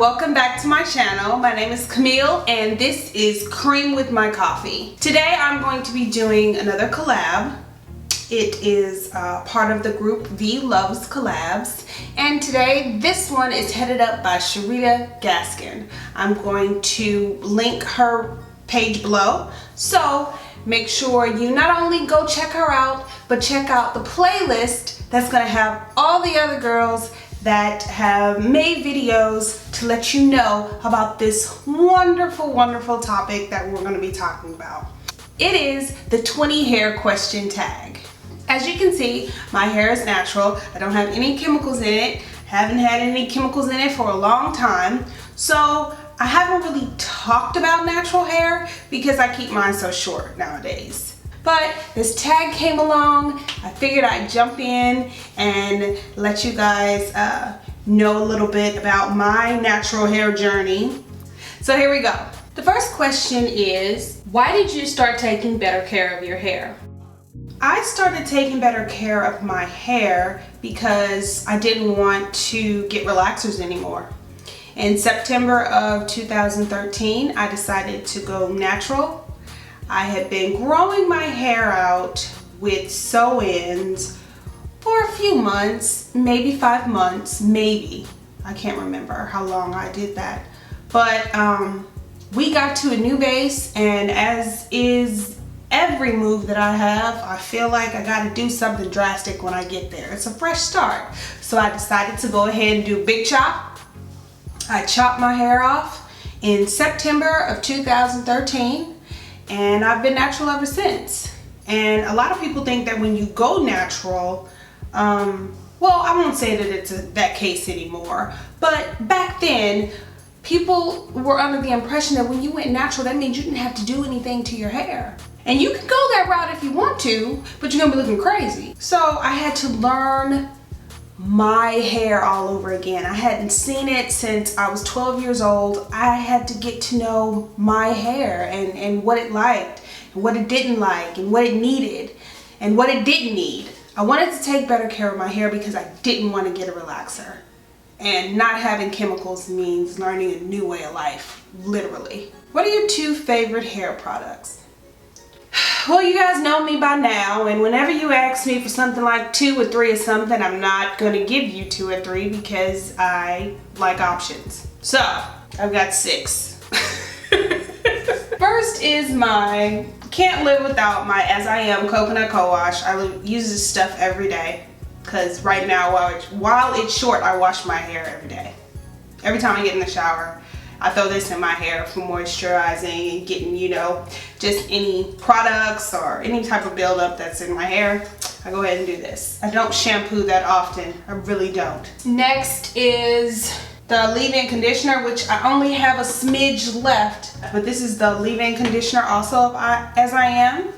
welcome back to my channel. My name is Camille and this is Cream with My Coffee. Today I'm going to be doing another collab. It is part of the group V Loves Collabs, and today this one is headed up by CheritaisRandom. I'm going to link her page below, so make sure you not only go check her out, but check out the playlist that's gonna have all the other girls that have made videos to let you know about this wonderful, wonderful topic that we're gonna be talking about. It is the 20 hair question tag. As you can see, my hair is natural. I don't have any chemicals in it. Haven't had any chemicals in it for a long time. So I haven't really talked about natural hair because I keep mine so short nowadays. But this tag came along. I figured I'd jump in and let you guys know a little bit about my natural hair journey. So here we go. The first question is, why did you start taking better care of your hair? I started taking better care of my hair because I didn't want to get relaxers anymore. In September of 2013, I decided to go natural. I had been growing my hair out with sew-ins for a few months, maybe 5 months, maybe. I can't remember how long I did that. But we got to a new base, and as is every move that I have, I feel like I gotta do something drastic when I get there. It's a fresh start. So I decided to go ahead and do a big chop. I chopped my hair off in September of 2013, and I've been natural ever since. And a lot of people think that when you go natural, well, I won't say that it's that case anymore, but back then, people were under the impression that when you went natural, that means you didn't have to do anything to your hair. And you can go that route if you want to, but you're gonna be looking crazy. So I had to learn my hair all over again. I hadn't seen it since I was 12 years old. I had to get to know my hair and what it liked, and what it didn't like, and what it needed, and what it didn't need. I wanted to take better care of my hair because I didn't want to get a relaxer. And not having chemicals means learning a new way of life, literally. What are your 2 favorite hair products? Well, you guys know me by now, and whenever you ask me for something like 2 or 3 or something, I'm not going to give you 2 or 3 because I like options. So, I've got 6. First is my can't live without my As I Am coconut co-wash. I use this stuff every day because right now, while it's short, I wash my hair every day. Every time I get in the shower, I throw this in my hair for moisturizing and getting, you know, just any products or any type of buildup that's in my hair. I go ahead and do this. I don't shampoo that often. I really don't. Next is the leave-in conditioner, which I only have a smidge left. But this is the leave-in conditioner also of As I Am.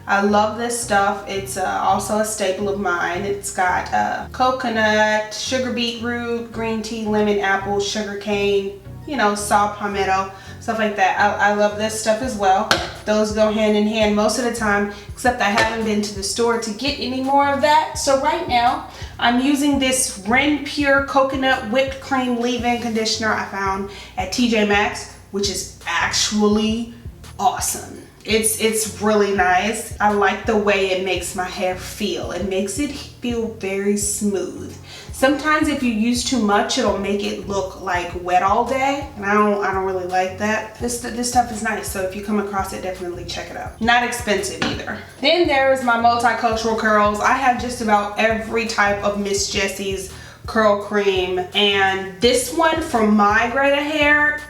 I love this stuff. It's also a staple of mine. It's got coconut, sugar beetroot, green tea, lemon, apple, sugar cane, you know, saw palmetto, stuff like that. I love this stuff as well. Those go hand in hand most of the time, except I haven't been to the store to get any more of that. So right now, I'm using this Ren Pure Coconut Whipped Cream Leave-In Conditioner I found at TJ Maxx, which is actually awesome. It's really nice. I like the way it makes my hair feel. It makes it feel very smooth. Sometimes if you use too much, it'll make it look like wet all day, and I don't really like that. This stuff is nice, so if you come across it, definitely check it out. Not expensive either. Then there's my multicultural curls. I have just about every type of Miss Jessie's curl cream, and this one for my grade of hair,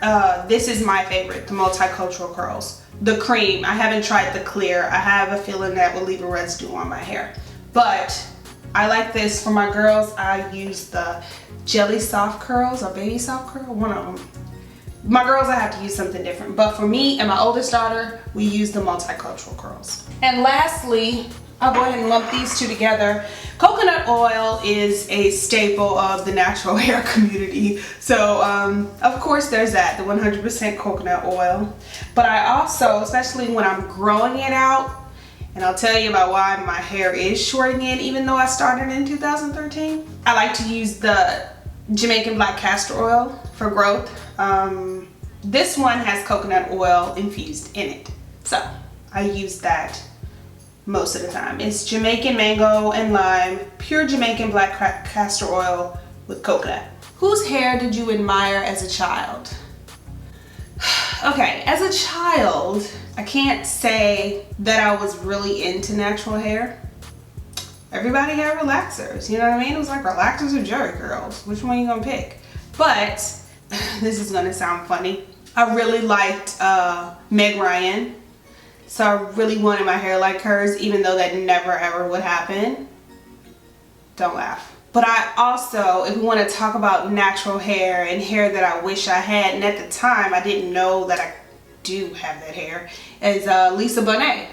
this is my favorite, the multicultural curls. The cream, I haven't tried the clear. I have a feeling that will leave a residue on my hair, but I like this for my girls. I use the Jelly Soft Curls or Baby Soft Curl, one of them. My girls, I have to use something different, but for me and my oldest daughter, we use the multicultural curls. And lastly, I'll go ahead and lump these 2 together. Coconut oil is a staple of the natural hair community. So, of course there's that, the 100% coconut oil. But I also, especially when I'm growing it out, and I'll tell you about why my hair is short again, even though I started in 2013. I like to use the Jamaican black castor oil for growth. This one has coconut oil infused in it, so I use that most of the time. It's Jamaican mango and lime, pure Jamaican black castor oil with coconut. Whose hair did you admire as a child? Okay, as a child, I can't say that I was really into natural hair. Everybody had relaxers, you know what I mean? It was like relaxers or Jerry curls. Which one you gonna pick? But this is gonna sound funny. I really liked Meg Ryan. So I really wanted my hair like hers, even though that never ever would happen. Don't laugh. But I also, if we want to talk about natural hair and hair that I wish I had, and at the time I didn't know that I do have that hair, is Lisa Bonet.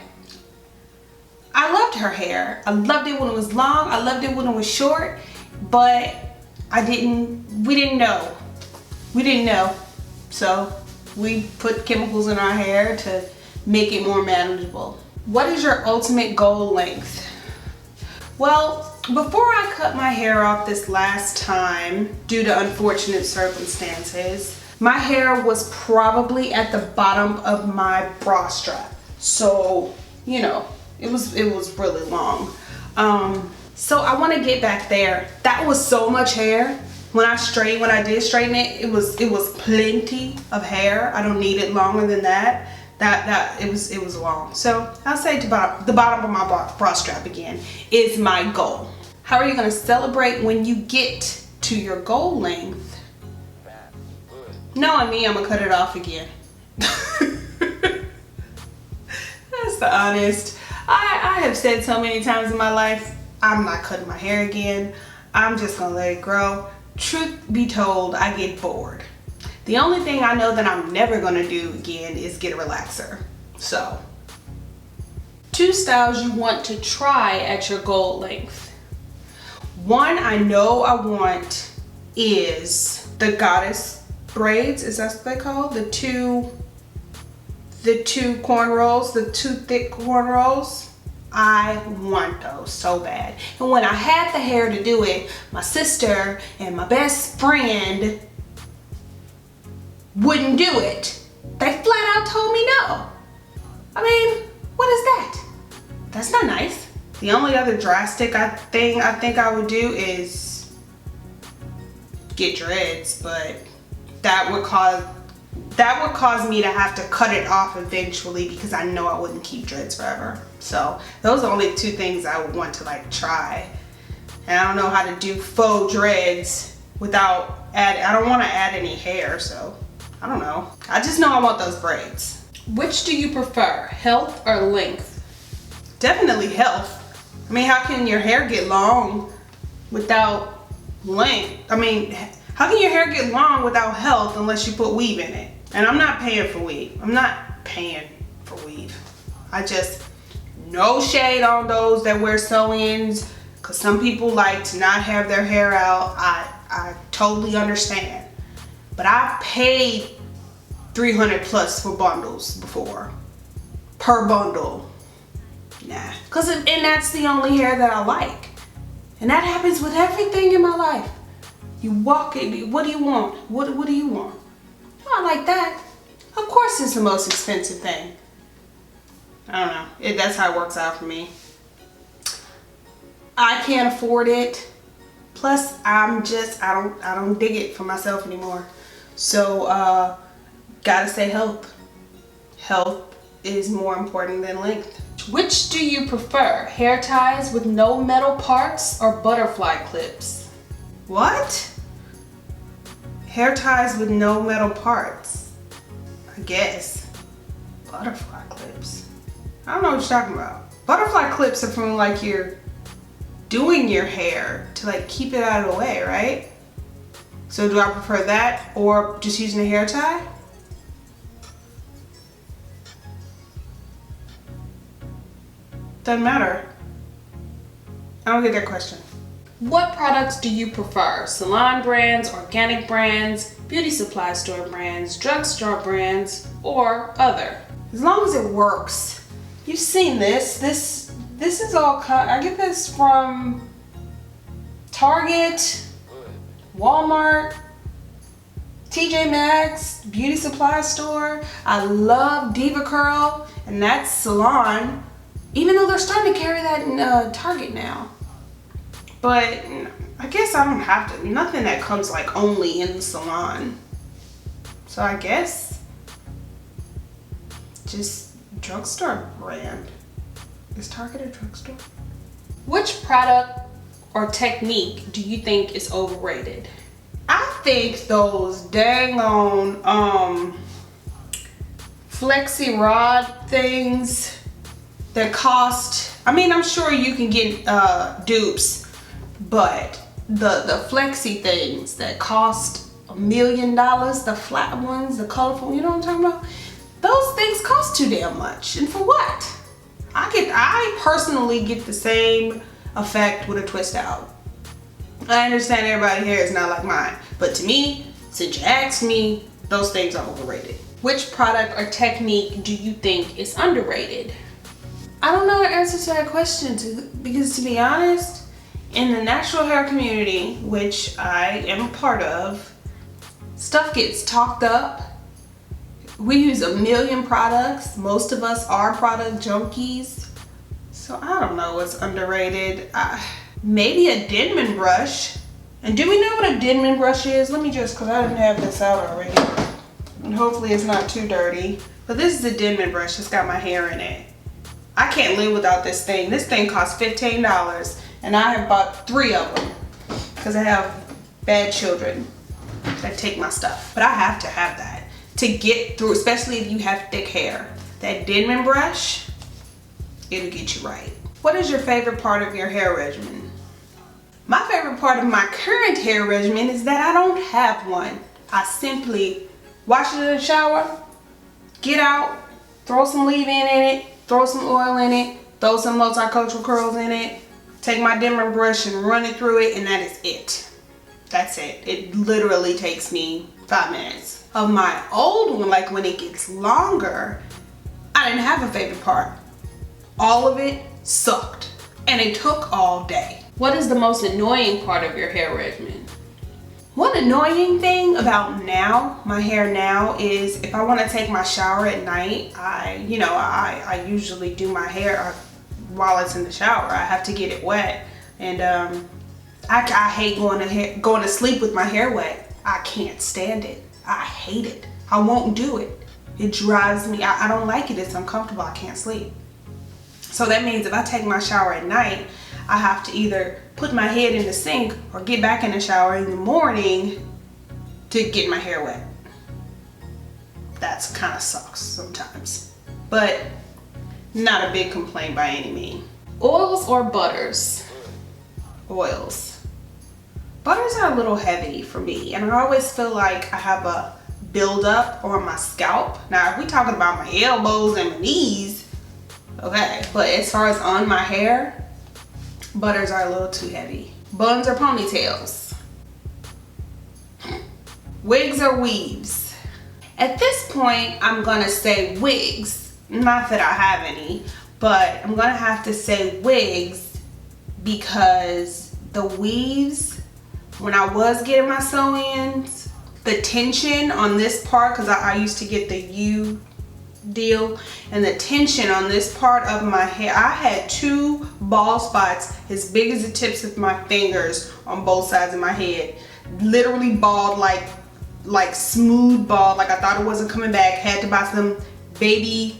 I loved her hair. I loved it when it was long. I loved it when it was short, but we didn't know. We didn't know. So we put chemicals in our hair to make it more manageable. What is your ultimate goal length? Well, before I cut my hair off this last time, due to unfortunate circumstances, my hair was probably at the bottom of my bra strap. So, you know, it was really long. So I want to get back there. That was so much hair. When I did straighten it, it was plenty of hair. I don't need it longer than that. It was long. So I'll say the bottom of my bra strap again is my goal. How are you going to celebrate when you get to your goal length? Knowing me, I'm gonna cut it off again. That's the honest. I have said so many times in my life, I'm not cutting my hair again. I'm just gonna let it grow. Truth be told, I get bored. The only thing I know that I'm never gonna do again is get a relaxer. So, 2 styles you want to try at your goal length. One I know I want is the goddess braids. Is that what they call the two cornrows, the 2 thick cornrows? I want those so bad. And when I had the hair to do it, my sister and my best friend wouldn't do it. They flat out told me no. I mean, what is that? That's not nice. The only other drastic thing I think I would do is get dreads, but that would cause me to have to cut it off eventually because I know I wouldn't keep dreads forever. So those are only 2 things I would want to like try. And I don't know how to do faux dreads without I don't want to add any hair, so I don't know. I just know I want those braids. Which do you prefer, health or length? Definitely health. I mean, how can your hair get long without length? I mean, how can your hair get long without health unless you put weave in it? And I'm not paying for weave. I'm not paying for weave. I just, no shade on those that wear sew-ins, because some people like to not have their hair out. I totally understand. But I've paid $300 plus for bundles before. Per bundle. Nah. And that's the only hair that I like. And that happens with everything in my life. You walk in, what do you want? What do you want? Oh, I like that. Of course it's the most expensive thing. I don't know. That's how it works out for me. I can't afford it. Plus, I don't dig it for myself anymore. So, gotta say health. Health is more important than length. Which do you prefer? Hair ties with no metal parts or butterfly clips? What? Hair ties with no metal parts. I guess. Butterfly clips. I don't know what you're talking about. Butterfly clips are from like you're doing your hair to like keep it out of the way, right? So do I prefer that or just using a hair tie? Doesn't matter. I don't get that question. What products do you prefer? Salon brands, organic brands, beauty supply store brands, drugstore brands, or other? As long as it works. You've seen this. This is all, I get this from Target, Walmart, TJ Maxx, beauty supply store. I love Diva Curl, and that's Salon. Even though they're starting to carry that in Target now. But I guess I don't have to. Nothing that comes like only in the Salon. So I guess just drugstore brand. Is Target a drugstore? Which product or technique do you think is overrated? I think those dang on flexi rod things that cost, I mean, I'm sure you can get dupes, but the flexi things that cost $1 million, the flat ones, the colorful, you know what I'm talking about? Those things cost too damn much. And for what? I personally get the same effect with a twist out. I understand everybody's hair is not like mine, but to me, since you asked me, those things are overrated. Which product or technique do you think is underrated? I don't know the answer to that question, because to be honest, in the natural hair community, which I am a part of, stuff gets talked up. We use 1 million products. Most of us are product junkies. So I don't know what's underrated. Maybe a Denman brush. And do we know what a Denman brush is? Let me just, because I didn't have this out already. And hopefully it's not too dirty. But this is a Denman brush. It's got my hair in it. I can't live without this thing. This thing costs $15. And I have bought 3 of them. Because I have bad children that take my stuff. But I have to have that to get through, especially if you have thick hair. That Denman brush, it'll get you right. What is your favorite part of your hair regimen? My favorite part of my current hair regimen is that I don't have one. I simply wash it in the shower, get out, throw some leave-in in it, throw some oil in it, throw some multicultural curls in it, take my Denman brush and run it through it, and that is it. That's it. It literally takes me 5 minutes. Of my old one, like when it gets longer, I didn't have a favorite part. All of it sucked, and it took all day. What is the most annoying part of your hair regimen? One annoying thing about my hair now is if I want to take my shower at night, I usually do my hair while it's in the shower. I have to get it wet, and I hate going to sleep with my hair wet. I can't stand it. I hate it. I won't do it. It drives me, I don't like it. It's uncomfortable. I can't sleep. So that means if I take my shower at night, I have to either put my head in the sink or get back in the shower in the morning to get my hair wet. That's kind of sucks sometimes, but not a big complaint by any means. Oils or butters? Oils. Butters are a little heavy for me, and I always feel like I have a buildup on my scalp. Now, if we're talking about my elbows and my knees, okay, but as far as on my hair, butters are a little too heavy. Buns or ponytails? Wigs or weaves? At this point, I'm gonna say wigs. Not that I have any, but I'm gonna have to say wigs because the weaves, when I was getting my sew-ins, the tension on this part, because I used to get the U deal, and the tension on this part of my hair, I had 2 bald spots as big as the tips of my fingers on both sides of my head. Literally bald, like smooth bald, like I thought it wasn't coming back. Had to buy some baby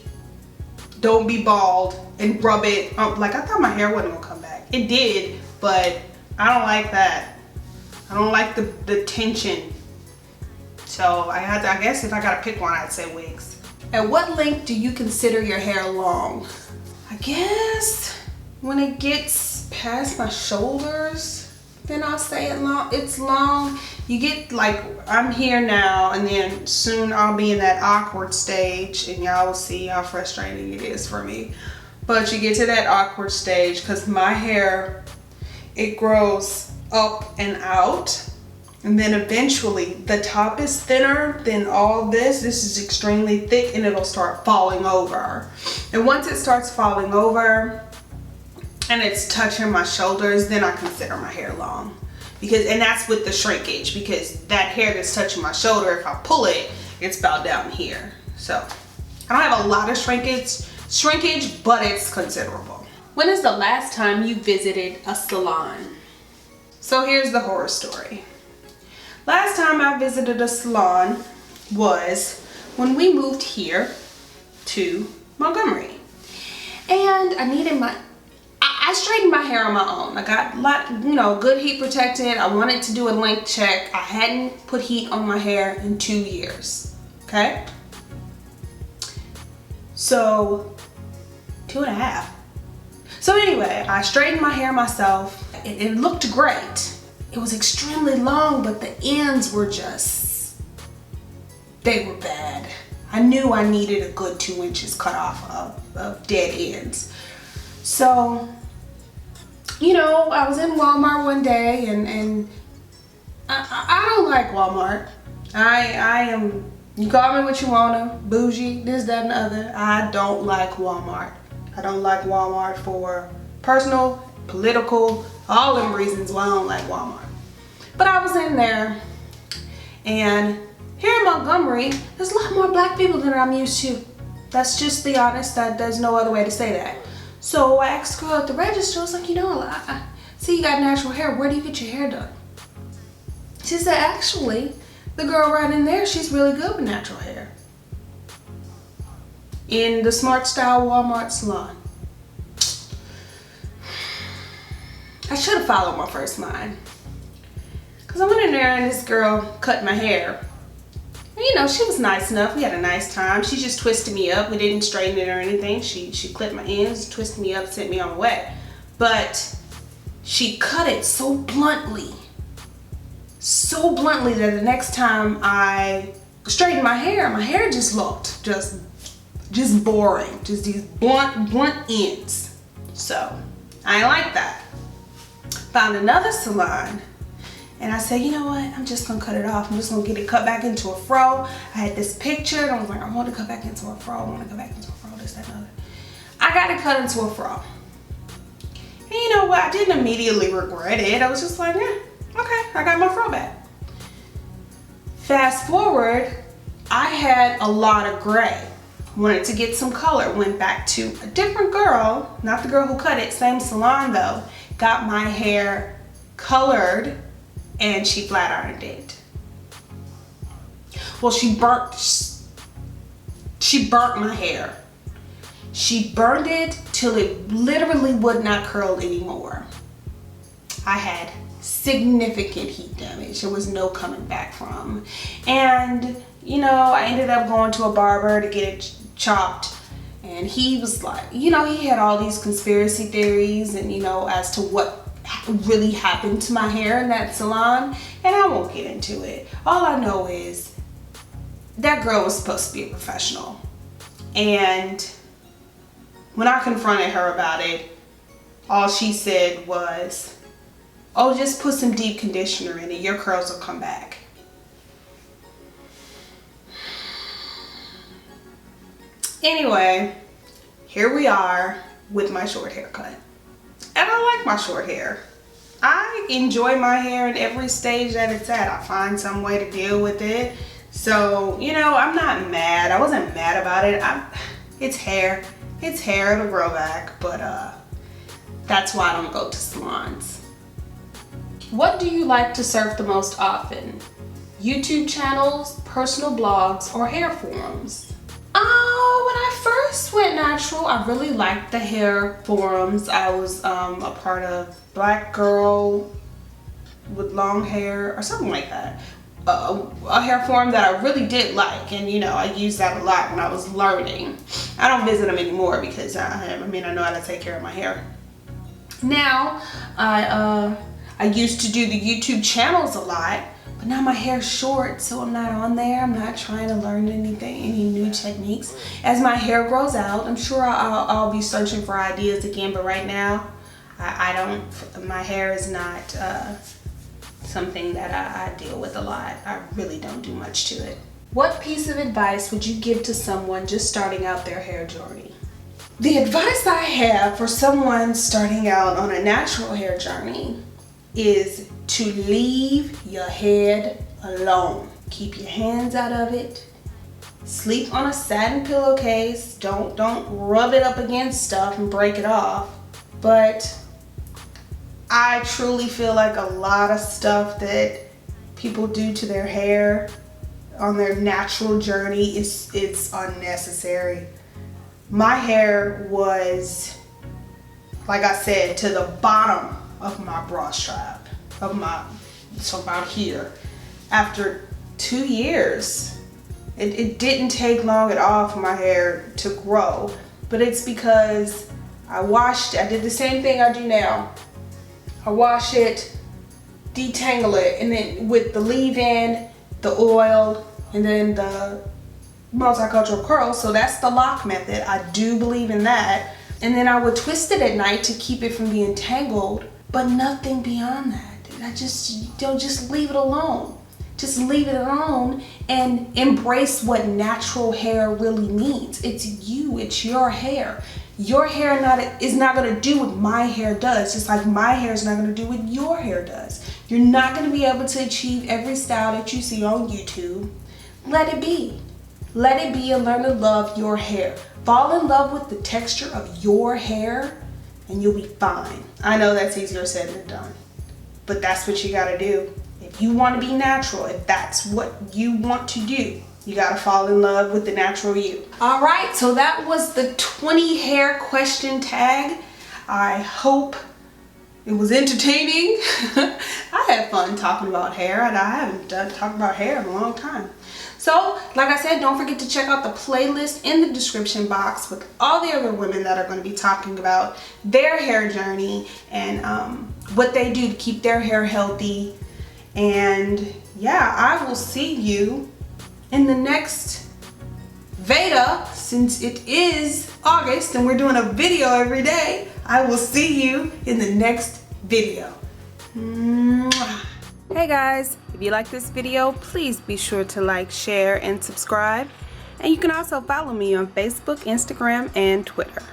don't be bald and rub it up. Like I thought my hair wasn't gonna come back. It did, but I don't like that. I don't like the tension. So I guess if I gotta pick one, I'd say wigs. At what length do you consider your hair long? I guess when it gets past my shoulders, then I'll say it's long. You get like, I'm here now, and then soon I'll be in that awkward stage, and y'all will see how frustrating it is for me. But you get to that awkward stage because my hair, it grows up and out, and then eventually the top is thinner than all this. This is extremely thick, and it'll start falling over. And once it starts falling over and it's touching my shoulders, then I consider my hair long. and that's with the shrinkage, because that hair that's touching my shoulder, if I pull it, it's about down here. So I don't have a lot of shrinkage, but it's considerable. When is the last time you visited a salon? So here's the horror story. Last time I visited a salon was when we moved here to Montgomery. And I straightened my hair on my own. I got good heat protected. I wanted to do a length check. I hadn't put heat on my hair in 2 years, okay? So 2.5. So anyway, I straightened my hair myself. It looked great. It was extremely long, but the ends were they were bad. I knew I needed a good 2 inches cut off of dead ends. So, I was in Walmart one day, and I don't like Walmart. I am, you call me what you wanna, bougie, this, that, and the other. I don't like Walmart. I don't like Walmart for personal, political, all them reasons why I don't like Walmart. But I was in there, and here in Montgomery, there's a lot more black people than I'm used to. That's just the honest, there's no other way to say that. So I asked the girl at the register, I was like, I see you got natural hair, where do you get your hair done? She said, actually, the girl right in there, she's really good with natural hair. In the Smart Style Walmart salon. I should have followed my first mind. Because I went in there and this girl cut my hair. And, she was nice enough. We had a nice time. She just twisted me up. We didn't straighten it or anything. She clipped my ends, twisted me up, sent me on my way. But she cut it so bluntly that the next time I straightened my hair just looked just boring. Just these blunt ends. So I ain't like that. Found another salon. And I said, you know what? I'm just gonna cut it off. I'm just gonna get it cut back into a fro. I had this picture, and I was like, I want to cut back into a fro. I want to cut back into a fro. This, that, and other. I got it cut into a fro. And you know what? I didn't immediately regret it. I was just like, yeah, okay, I got my fro back. Fast forward, I had a lot of gray. Wanted to get some color. Went back to a different girl, not the girl who cut it, same salon though. Got my hair colored, and she flat ironed it. Well, she burnt my hair. She burned it till it literally would not curl anymore. I had significant heat damage. There was no coming back from. And, I ended up going to a barber to get it chopped. And he was like, he had all these conspiracy theories and, as to what really happened to my hair in that salon, and I won't get into it. All I know is that girl was supposed to be a professional, and when I confronted her about it, all she said was, oh, just put some deep conditioner in it, your curls will come back. Anyway, here we are with my short haircut. And I like my short hair. I enjoy my hair in every stage that it's at. I find some way to deal with it. So, I'm not mad. I wasn't mad about it. It's hair. It's hair, it'll grow back. But that's why I don't go to salons. What do you like to surf the most often? YouTube channels, personal blogs, or hair forums? When I first went natural, I really liked the hair forums. I was a part of Black Girl with Long Hair or something like that. A hair forum that I really did like, and I used that a lot when I was learning. I don't visit them anymore because I know how to take care of my hair. Now, I used to do the YouTube channels a lot. But now my hair's short, so I'm not on there. I'm not trying to learn any new techniques. As my hair grows out, I'm sure I'll be searching for ideas again. But right now, my hair is not something that I deal with a lot. I really don't do much to it. What piece of advice would you give to someone just starting out their hair journey? The advice I have for someone starting out on a natural hair journey is to leave your head alone. Keep your hands out of it. Sleep on a satin pillowcase. Don't rub it up against stuff and break it off. But I truly feel like a lot of stuff that people do to their hair on their natural journey it's unnecessary. My hair was, like I said, to the bottom of my bra strap, so about here. After 2 years, it didn't take long at all for my hair to grow, but it's because I washed it. I did the same thing I do now. I wash it, detangle it, and then with the leave-in, the oil, and then the multicultural curl. So that's the lock method. I do believe in that. And then I would twist it at night to keep it from being tangled, but nothing beyond that. I just leave it alone. Just leave it alone and embrace what natural hair really means. It's you, it's your hair. Your hair is not gonna do what my hair does, just like my hair is not gonna do what your hair does. You're not gonna be able to achieve every style that you see on YouTube. Let it be. Let it be and learn to love your hair. Fall in love with the texture of your hair and you'll be fine. I know that's easier said than done, but that's what you gotta do. If you want to be natural, if that's what you want to do, you gotta fall in love with the natural you. All right, so that was the 20 hair question tag. I hope it was entertaining. I had fun talking about hair, and I haven't talked about hair in a long time. So, like I said, don't forget to check out the playlist in the description box with all the other women that are going to be talking about their hair journey and what they do to keep their hair healthy. And yeah, I will see you in the next VEDA, since it is August and we're doing a video every day. I will see you in the next video. Mwah. Hey guys, if you like this video, please be sure to like, share, and subscribe. And you can also follow me on Facebook, Instagram, and Twitter.